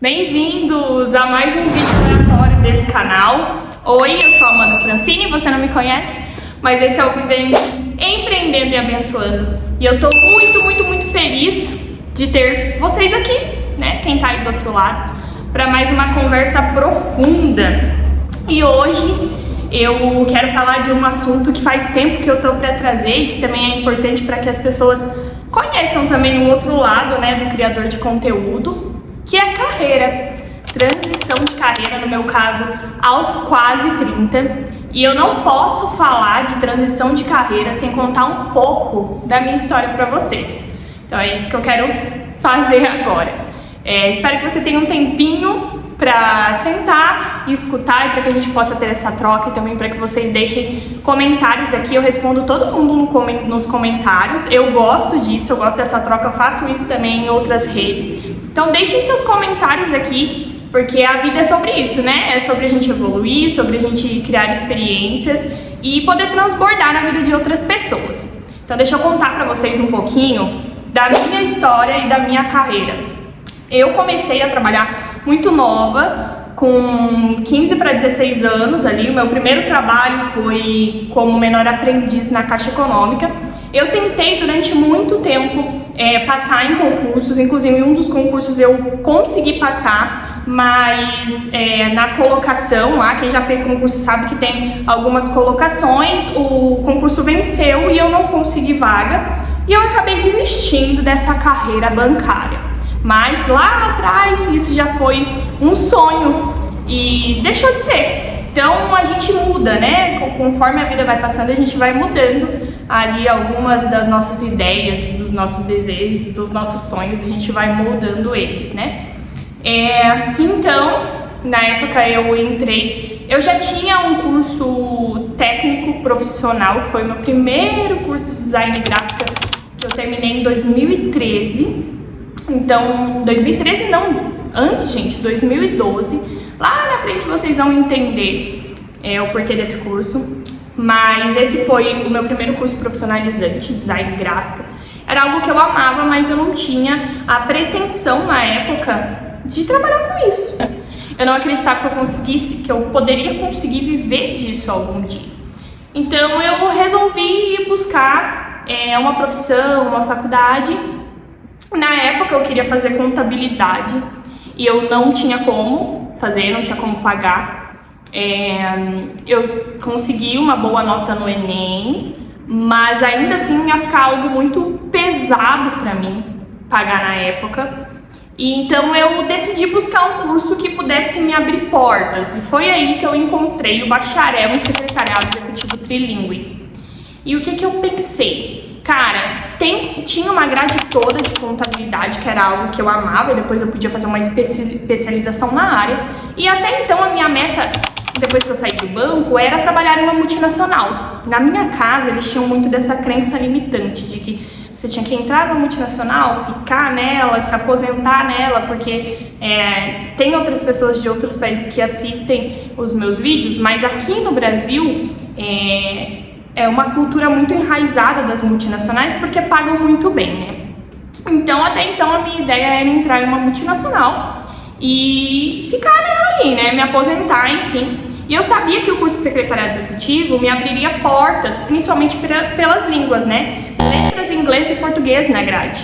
Bem-vindos a mais um vídeo aleatório desse canal. Oi, eu sou a Amanda Francini, você não me conhece, mas esse é o Vivendo, Empreendendo e Abençoando. E eu tô muito feliz de ter vocês aqui, né? Quem tá aí do outro lado, para mais uma conversa profunda. E hoje eu quero falar de um assunto que faz tempo que eu tô para trazer e que também é importante para que as pessoas conheçam também o outro lado, né, do criador de conteúdo, que é a carreira, transição de carreira, no meu caso, aos quase 30. E eu não posso falar de transição de carreira sem contar um pouco da minha história para vocês. Então é isso que eu quero fazer agora. Espero que você tenha um tempinho para sentar e escutar, e para que a gente possa ter essa troca, e também para que vocês deixem comentários aqui. Eu respondo todo mundo nos comentários. Eu gosto disso, eu gosto dessa troca, eu faço isso também em outras redes. Então deixem seus comentários aqui, porque a vida é sobre isso, né? É sobre a gente evoluir, sobre a gente criar experiências e poder transbordar na vida de outras pessoas. Então deixa eu contar para vocês um pouquinho da minha história e da minha carreira. Eu comecei a trabalhar muito nova, com 15 para 16 anos ali. O meu primeiro trabalho foi como menor aprendiz na Caixa Econômica. Eu tentei durante muito tempo passar em concursos, inclusive em um dos concursos eu consegui passar, mas na colocação lá, quem já fez concurso sabe que tem algumas colocações, o concurso venceu e eu não consegui vaga, e eu acabei desistindo dessa carreira bancária. Mas lá atrás isso já foi um sonho e deixou de ser. Então a gente muda, né? Conforme a vida vai passando, a gente vai mudando ali algumas das nossas ideias, dos nossos desejos, dos nossos sonhos, a gente vai moldando eles, né? Então, na época eu já tinha um curso técnico profissional, que foi o meu primeiro curso de design gráfico, que eu terminei em 2013. Então, 2013 não, antes, gente, 2012. Lá na frente vocês vão entender o porquê desse curso. Mas esse foi o meu primeiro curso profissionalizante, design gráfico. Era algo que eu amava, mas eu não tinha a pretensão na época de trabalhar com isso. Eu não acreditava que eu poderia conseguir viver disso algum dia. Então eu resolvi buscar uma profissão, uma faculdade. Na época eu queria fazer contabilidade e eu não tinha como fazer, não tinha como pagar. Eu consegui uma boa nota no Enem, mas ainda assim ia ficar algo muito pesado para mim pagar na época. E então eu decidi buscar um curso que pudesse me abrir portas, e foi aí que eu encontrei o bacharel em secretariado executivo trilingue. E o que eu pensei? Cara, tinha uma grade toda de contabilidade, que era algo que eu amava, e depois eu podia fazer uma especialização na área. E até então a minha meta, depois que eu saí do banco, era trabalhar em uma multinacional. Na minha casa eles tinham muito dessa crença limitante, de que você tinha que entrar numa multinacional, ficar nela, se aposentar nela, porque tem outras pessoas de outros países que assistem os meus vídeos, mas aqui no Brasil é uma cultura muito enraizada das multinacionais, porque pagam muito bem, né? Então, até então, a minha ideia era entrar em uma multinacional e ficar nela ali, né? Me aposentar, enfim. E eu sabia que o curso de secretariado executivo me abriria portas, principalmente pelas línguas, né? Letras em inglês e português na grade.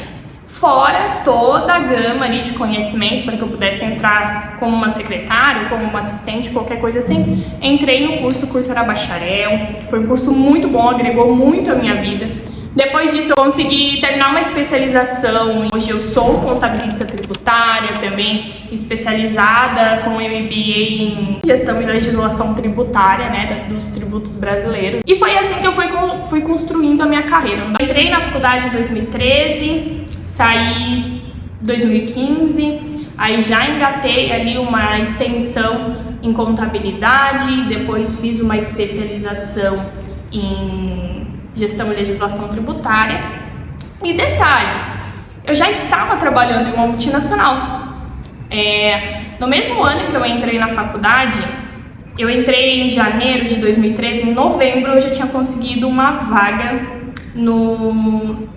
Fora toda a gama ali de conhecimento para que eu pudesse entrar como uma secretária, como uma assistente, qualquer coisa assim. Entrei no curso, o curso era bacharel, foi um curso muito bom, agregou muito a minha vida. Depois disso eu consegui terminar uma especialização. Hoje eu sou contabilista tributária, também especializada com MBA em gestão e legislação tributária, né, dos tributos brasileiros. E foi assim que eu fui construindo a minha carreira. Eu entrei na faculdade em 2013, saí em 2015, aí já engatei ali uma extensão em contabilidade, depois fiz uma especialização em gestão e legislação tributária. E detalhe, eu já estava trabalhando em uma multinacional. No mesmo ano que eu entrei na faculdade, eu entrei em janeiro de 2013, em novembro eu já tinha conseguido uma vaga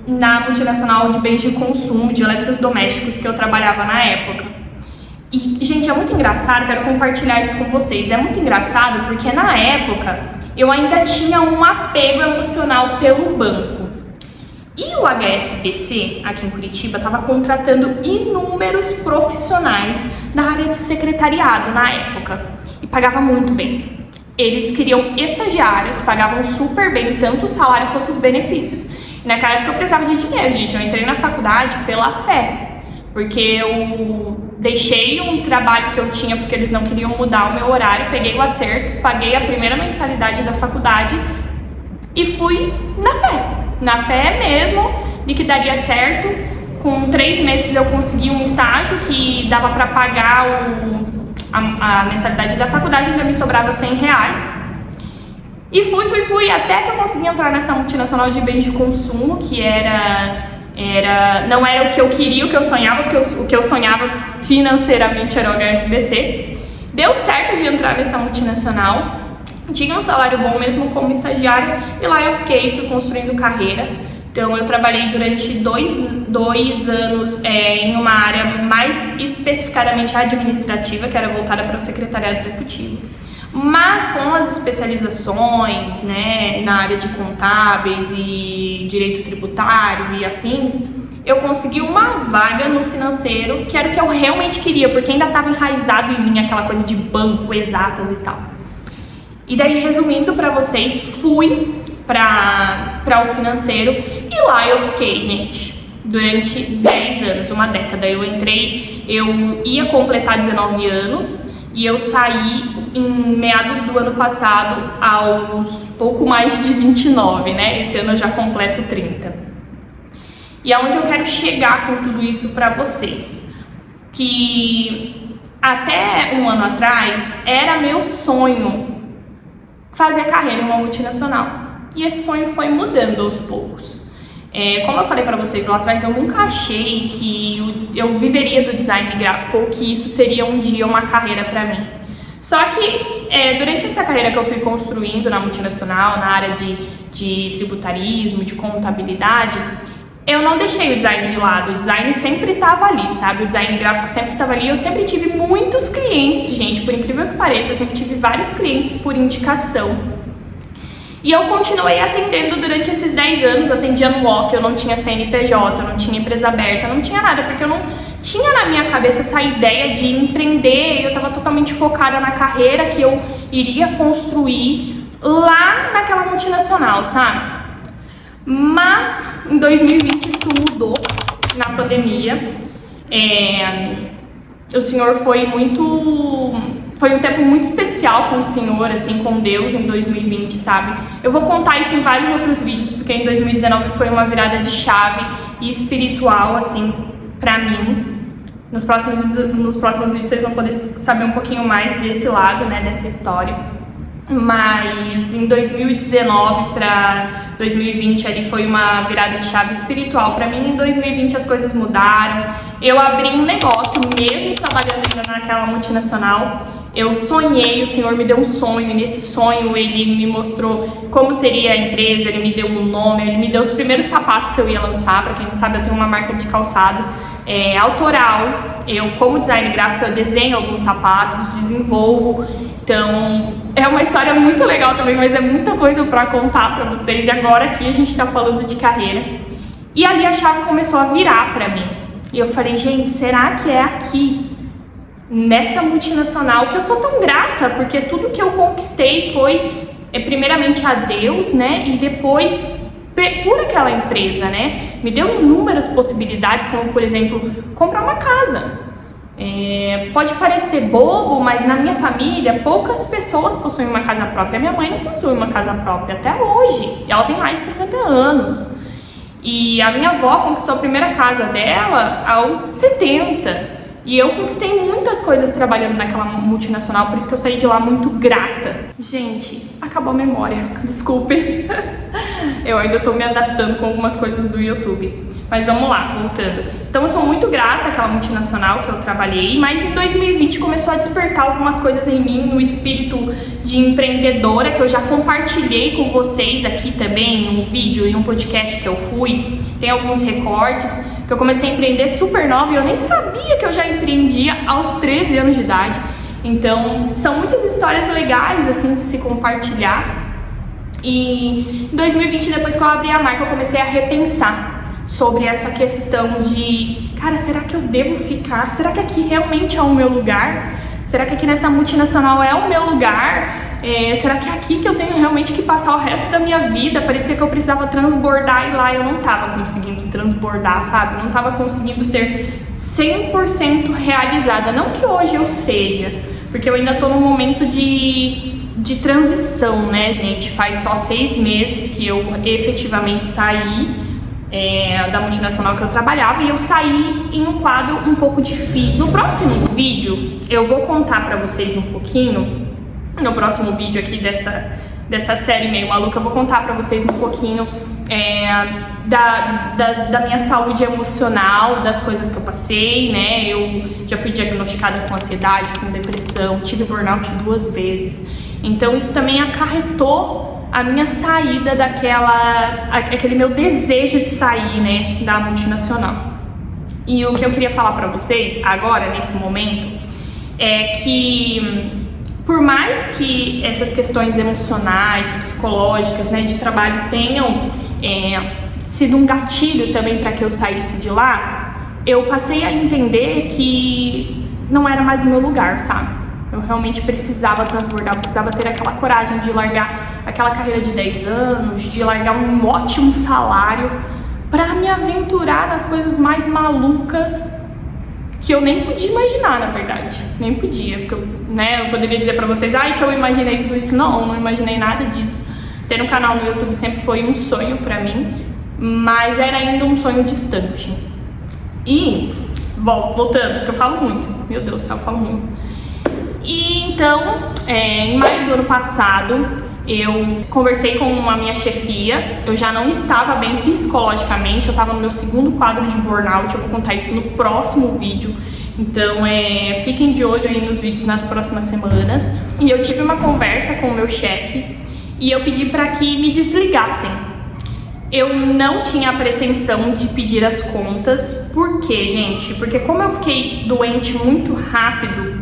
na multinacional de bens de consumo, de eletrodomésticos que eu trabalhava na época. E, gente, é muito engraçado, quero compartilhar isso com vocês. É muito engraçado porque na época eu ainda tinha um apego emocional pelo banco. E o HSBC, aqui em Curitiba, estava contratando inúmeros profissionais da área de secretariado na época. E pagava muito bem. Eles queriam estagiários, pagavam super bem, tanto o salário quanto os benefícios. E naquela época eu precisava de dinheiro, gente. Eu entrei na faculdade pela fé. Porque eu deixei um trabalho que eu tinha porque eles não queriam mudar o meu horário, peguei o acerto, paguei a primeira mensalidade da faculdade e fui na fé mesmo, de que daria certo. Com 3 meses eu consegui um estágio que dava para pagar a mensalidade da faculdade, ainda me sobrava R$100. E fui, até que eu consegui entrar nessa multinacional de bens de consumo, que não era o que eu queria, o que eu sonhava, porque o que eu sonhava financeiramente era o HSBC. Deu certo de entrar nessa multinacional, tinha um salário bom mesmo como estagiária, e lá eu fui construindo carreira. Então eu trabalhei durante dois anos em uma área mais especificadamente administrativa, que era voltada para o secretariado executivo. Mas com as especializações, né, na área de contábeis e direito tributário e afins, eu consegui uma vaga no financeiro, que era o que eu realmente queria, porque ainda estava enraizado em mim aquela coisa de banco, exatas e tal. E daí, resumindo para vocês, fui para o financeiro e lá eu fiquei, gente, durante 10 anos, uma década. Eu ia completar 19 anos e eu saí em meados do ano passado aos pouco mais de 29, né? Esse ano eu já completo 30. E aonde eu quero chegar com tudo isso para vocês? Que até um ano atrás era meu sonho fazer carreira em uma multinacional. E esse sonho foi mudando aos poucos. Como eu falei para vocês lá atrás, eu nunca achei que eu viveria do design gráfico ou que isso seria um dia uma carreira para mim. Só que durante essa carreira que eu fui construindo na multinacional, na área de tributarismo, de contabilidade, eu não deixei o design de lado. O design sempre estava ali, sabe? O design gráfico sempre estava ali. Eu sempre tive muitos clientes, gente, por incrível que pareça, eu sempre tive vários clientes por indicação. E eu continuei atendendo durante esses 10 anos, atendia no off, eu não tinha CNPJ, eu não tinha empresa aberta, eu não tinha nada, porque eu não tinha na minha cabeça essa ideia de empreender, eu estava totalmente focada na carreira que eu iria construir lá naquela multinacional, sabe? Mas em 2020 isso mudou, na pandemia. O Senhor foi um tempo muito especial com o Senhor, assim, com Deus em 2020, sabe? Eu vou contar isso em vários outros vídeos, porque em 2019 foi uma virada de chave e espiritual, assim, pra mim. Nos próximos vídeos vocês vão poder saber um pouquinho mais desse lado, né, dessa história. Mas em 2019 para 2020 ali foi uma virada de chave espiritual para mim. Em 2020 as coisas mudaram. Eu abri um negócio, mesmo trabalhando ainda naquela multinacional. Eu sonhei, o Senhor me deu um sonho, e nesse sonho Ele me mostrou como seria a empresa, Ele me deu um nome, Ele me deu os primeiros sapatos que eu ia lançar. Para quem não sabe, eu tenho uma marca de calçados autoral. Eu, como design gráfico, eu desenho alguns sapatos, desenvolvo. Então, é uma história muito legal também, mas é muita coisa para contar para vocês. E agora aqui a gente tá falando de carreira. E ali a chave começou a virar para mim. E eu falei, gente, será que é aqui, nessa multinacional, que eu sou tão grata? Porque tudo que eu conquistei foi, primeiramente, a Deus, né? E depois, por aquela empresa, né? Me deu inúmeras possibilidades, como, por exemplo, comprar uma casa. Pode parecer bobo, mas na minha família poucas pessoas possuem uma casa própria. Minha mãe não possui uma casa própria até hoje, e ela tem mais de 50 anos. E a minha avó conquistou a primeira casa dela aos 70. E eu conquistei muitas coisas trabalhando naquela multinacional, por isso que eu saí de lá muito grata. Gente, acabou a memória, desculpe. Eu ainda tô me adaptando com algumas coisas do YouTube. Mas vamos lá, voltando. Então eu sou muito grata àquela multinacional que eu trabalhei, mas em 2020 começou a despertar algumas coisas em mim, no espírito de empreendedora, que eu já compartilhei com vocês aqui também, em um vídeo e um podcast que eu fui. Tem alguns recortes. que eu comecei a empreender super nova e eu nem sabia que eu já empreendia aos 13 anos de idade. Então, são muitas histórias legais, assim, de se compartilhar. E em 2020, depois que eu abri a marca, eu comecei a repensar sobre essa questão de, cara, será que eu devo ficar? Será que aqui realmente é o meu lugar? Será que aqui nessa multinacional é o meu lugar? Será que é aqui que eu tenho realmente que passar o resto da minha vida? Parecia que eu precisava transbordar e lá eu não tava conseguindo transbordar, sabe? Não tava conseguindo ser 100% realizada. Não que hoje eu seja, porque eu ainda tô num momento de transição, né, gente? Faz só 6 meses que eu efetivamente saí da multinacional que eu trabalhava, e eu saí em um quadro um pouco difícil. No próximo vídeo eu vou contar pra vocês um pouquinho, no próximo vídeo aqui dessa série meio maluca, eu vou contar pra vocês um pouquinho da minha saúde emocional, das coisas que eu passei, né? Eu já fui diagnosticada com ansiedade, com depressão, tive burnout 2 vezes, então isso também acarretou a minha saída aquele meu desejo de sair, né, da multinacional. E o que eu queria falar pra vocês agora, nesse momento, é que por mais que essas questões emocionais, psicológicas, né, de trabalho tenham sido um gatilho também para que eu saísse de lá, eu passei a entender que não era mais o meu lugar, sabe? Eu realmente precisava transbordar, eu precisava ter aquela coragem de largar aquela carreira de 10 anos, de largar um ótimo salário para me aventurar nas coisas mais malucas que eu nem podia imaginar, na verdade. Nem podia, porque eu poderia dizer pra vocês, que eu imaginei tudo isso. Não imaginei nada disso. Ter um canal no YouTube sempre foi um sonho pra mim, mas era ainda um sonho distante. E, voltando, porque eu falo muito, meu Deus do céu, eu falo muito. E então, em maio do ano passado, eu conversei com a minha chefia. Eu já não estava bem psicologicamente, eu estava no meu 2º quadro de burnout. Eu vou contar isso no próximo vídeo, então fiquem de olho aí nos vídeos nas próximas semanas. E eu tive uma conversa com o meu chefe e eu pedi para que me desligassem. Eu não tinha a pretensão de pedir as contas. Por quê, gente? Porque como eu fiquei doente muito rápido,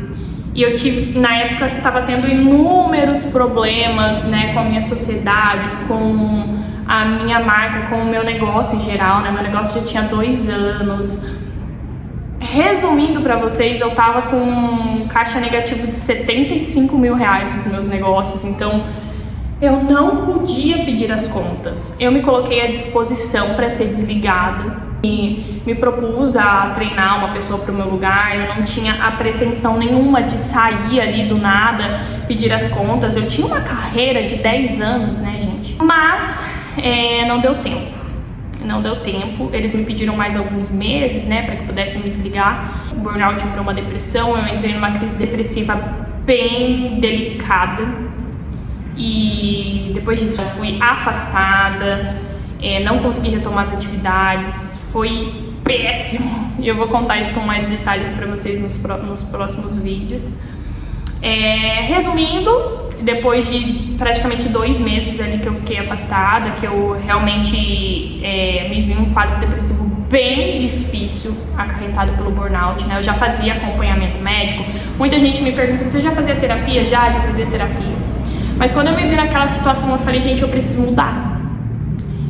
e eu na época, estava tendo inúmeros problemas, né, com a minha sociedade, com a minha marca, com o meu negócio em geral, né, meu negócio já tinha 2 anos. Resumindo pra vocês, eu tava com um caixa negativo de 75 mil reais nos meus negócios, então eu não podia pedir as contas. Eu me coloquei à disposição para ser desligado e me propus a treinar uma pessoa para o meu lugar. Eu não tinha a pretensão nenhuma de sair ali do nada, pedir as contas. Eu tinha uma carreira de 10 anos, né, gente? Mas não deu tempo. Não deu tempo. Eles me pediram mais alguns meses, né, para que pudessem me desligar. O burnout para uma depressão. Eu entrei numa crise depressiva bem delicada. E depois disso eu fui afastada, não consegui retomar as atividades. Foi péssimo, e eu vou contar isso com mais detalhes para vocês nos próximos vídeos. Resumindo, depois de praticamente 2 meses ali que eu fiquei afastada, que eu realmente me vi em um quadro depressivo bem difícil, acarretado pelo burnout, né? Eu já fazia acompanhamento médico. Muita gente me pergunta, você já fazia terapia? Já fazia terapia. Mas quando eu me vi naquela situação, eu falei, gente, eu preciso mudar.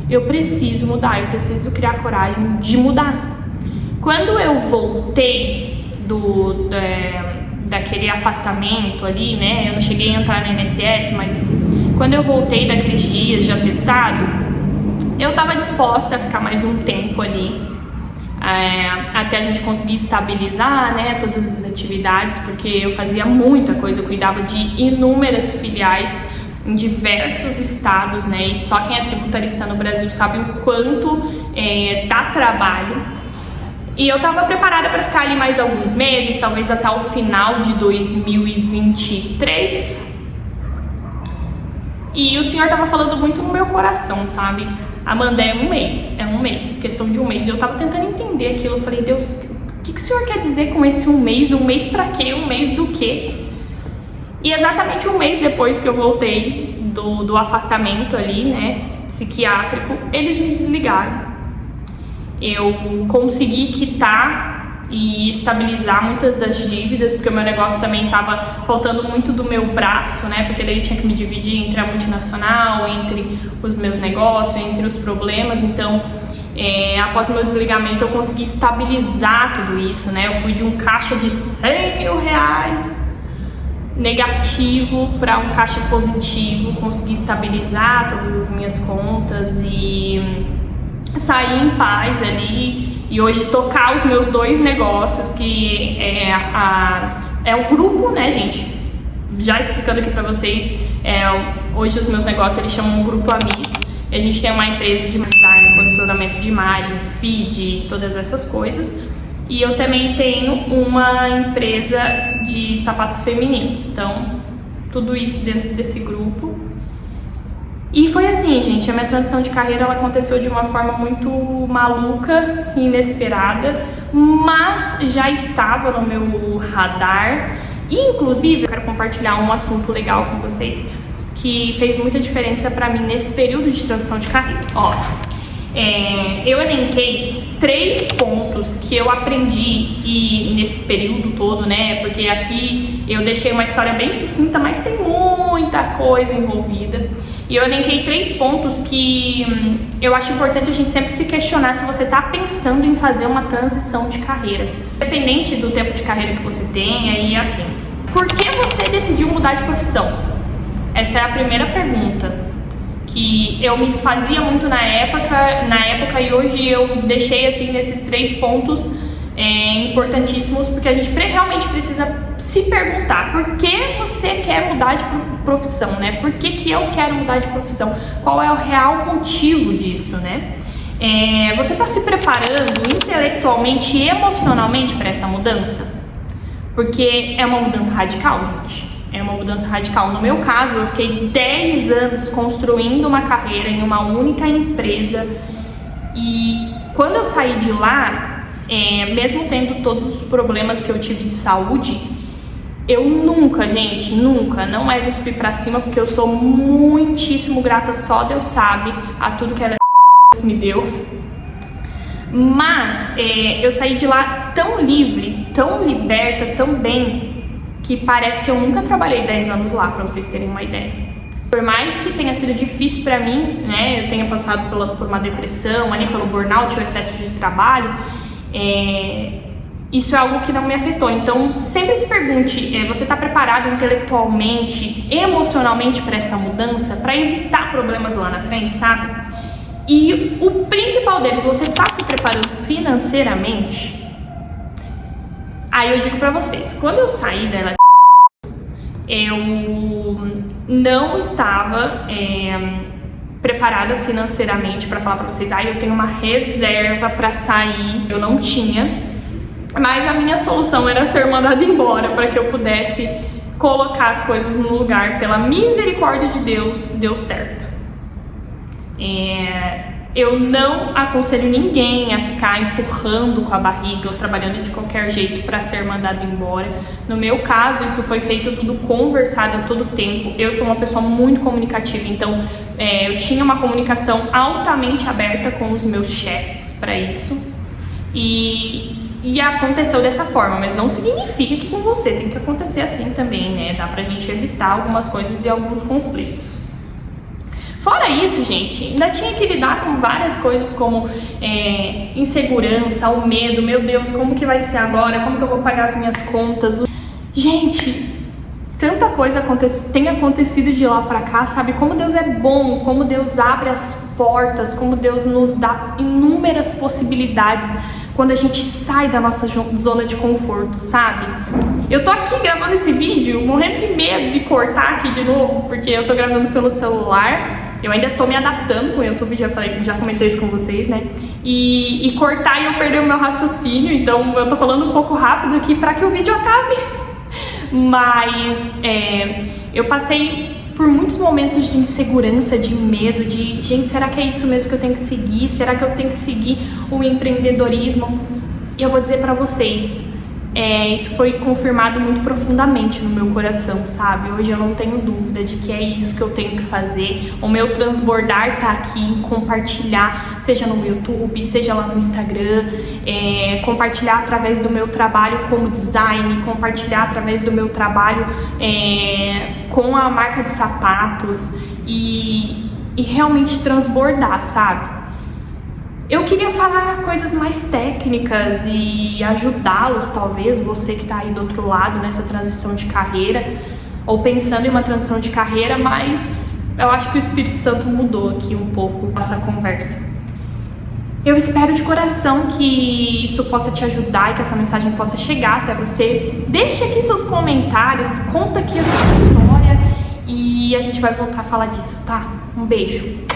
Eu preciso mudar, eu preciso criar coragem de mudar. Quando eu voltei daquele afastamento ali, né? Eu não cheguei a entrar no INSS, mas quando eu voltei daqueles dias de atestado, eu tava disposta a ficar mais um tempo ali, até a gente conseguir estabilizar, né, todas as atividades, porque eu fazia muita coisa, eu cuidava de inúmeras filiais em diversos estados, né, e só quem é tributarista no Brasil sabe o quanto dá trabalho. E eu tava preparada para ficar ali mais alguns meses, talvez até o final de 2023. E o Senhor tava falando muito no meu coração, sabe? Amanda, é um mês, questão de um mês. E eu tava tentando entender aquilo, eu falei, Deus, o que o Senhor quer dizer com esse um mês? Um mês pra quê? Um mês do quê? E exatamente um mês depois que eu voltei do afastamento ali, né, psiquiátrico, eles me desligaram. eu consegui quitar e estabilizar muitas das dívidas, porque o meu negócio também estava faltando muito do meu braço, né? Porque daí eu tinha que me dividir entre a multinacional, entre os meus negócios, entre os problemas. Então, após o meu desligamento, eu consegui estabilizar tudo isso, né? Eu fui de um caixa de R$100 mil negativo para um caixa positivo, consegui estabilizar todas as minhas contas e sair em paz ali. E hoje tocar os meus 2 negócios, que é o grupo, né, gente? Já explicando aqui pra vocês, hoje os meus negócios eles chamam Grupo Amis. A gente tem uma empresa de design, posicionamento de imagem, feed, todas essas coisas. E eu também tenho uma empresa de sapatos femininos. Então, tudo isso dentro desse grupo. E foi assim, gente, a minha transição de carreira ela aconteceu de uma forma muito maluca e inesperada, mas já estava no meu radar. E, inclusive, eu quero compartilhar um assunto legal com vocês que fez muita diferença para mim nesse período de transição de carreira. Ó, eu elenquei 3 pontos que eu aprendi e nesse período todo, né? Porque aqui eu deixei uma história bem sucinta, mas tem muita coisa envolvida. E eu elenquei 3 pontos que eu acho importante a gente sempre se questionar se você está pensando em fazer uma transição de carreira, independente do tempo de carreira que você tenha e afim. Por que você decidiu mudar de profissão? Essa é a primeira pergunta que eu me fazia muito na época e hoje eu deixei assim nesses 3 pontos importantíssimos, porque a gente realmente precisa se perguntar por que você quer mudar de profissão, né? Por que eu quero mudar de profissão? Qual é o real motivo disso, né? Você está se preparando intelectualmente e emocionalmente para essa mudança? Porque é uma mudança radical, gente. É uma mudança radical. No meu caso, eu fiquei 10 anos construindo uma carreira em uma única empresa e quando eu saí de lá, mesmo tendo todos os problemas que eu tive de saúde, eu nunca, gente, nunca, não é cuspir pra cima, porque eu sou muitíssimo grata, só Deus sabe, a tudo que ela me deu. Mas eu saí de lá tão livre, tão liberta, tão bem, que parece que eu nunca trabalhei 10 anos lá, pra vocês terem uma ideia. Por mais que tenha sido difícil pra mim, né, eu tenha passado por uma depressão, ali pelo burnout, o excesso de trabalho, isso é algo que não me afetou. Então, sempre se pergunte, você está preparado intelectualmente, emocionalmente para essa mudança, para evitar problemas lá na frente, sabe? E o principal deles, você está se preparando financeiramente? Aí eu digo pra vocês, quando eu saí dela, eu não estava preparada financeiramente para falar pra vocês, eu tenho uma reserva pra sair. Eu não tinha, mas a minha solução era ser mandada embora para que eu pudesse colocar as coisas no lugar. Pela misericórdia de Deus, deu certo. Eu não aconselho ninguém a ficar empurrando com a barriga ou trabalhando de qualquer jeito para ser mandado embora. No meu caso, isso foi feito tudo conversado a todo tempo. Eu sou uma pessoa muito comunicativa, então eu tinha uma comunicação altamente aberta com os meus chefes para isso. E aconteceu dessa forma, mas não significa que com você tem que acontecer assim também, né? Dá pra gente evitar algumas coisas e alguns conflitos. Fora isso, gente, ainda tinha que lidar com várias coisas como insegurança, o medo, meu Deus, como que vai ser agora, como que eu vou pagar as minhas contas. Gente, tanta coisa tem acontecido de lá pra cá, sabe? Como Deus é bom, como Deus abre as portas, como Deus nos dá inúmeras possibilidades quando a gente sai da nossa zona de conforto, sabe? Eu tô aqui gravando esse vídeo morrendo de medo de cortar aqui de novo, porque eu tô gravando pelo celular. Eu ainda tô me adaptando com o YouTube, já comentei isso com vocês, né? E cortar e eu perder o meu raciocínio, então eu tô falando um pouco rápido aqui pra que o vídeo acabe. Mas eu passei por muitos momentos de insegurança, de medo, de gente, será que é isso mesmo que eu tenho que seguir? Será que eu tenho que seguir o empreendedorismo? E eu vou dizer pra vocês, isso foi confirmado muito profundamente no meu coração, sabe? Hoje eu não tenho dúvida de que é isso que eu tenho que fazer. O meu transbordar tá aqui em compartilhar, seja no YouTube, seja lá no Instagram, compartilhar através do meu trabalho como design, compartilhar através do meu trabalho com a marca de sapatos e realmente transbordar, sabe? Eu queria falar coisas mais técnicas e ajudá-los, talvez, você que está aí do outro lado nessa transição de carreira, ou pensando em uma transição de carreira, mas eu acho que o Espírito Santo mudou aqui um pouco essa conversa. Eu espero de coração que isso possa te ajudar e que essa mensagem possa chegar até você. Deixe aqui seus comentários, conta aqui a sua história e a gente vai voltar a falar disso, tá? Um beijo!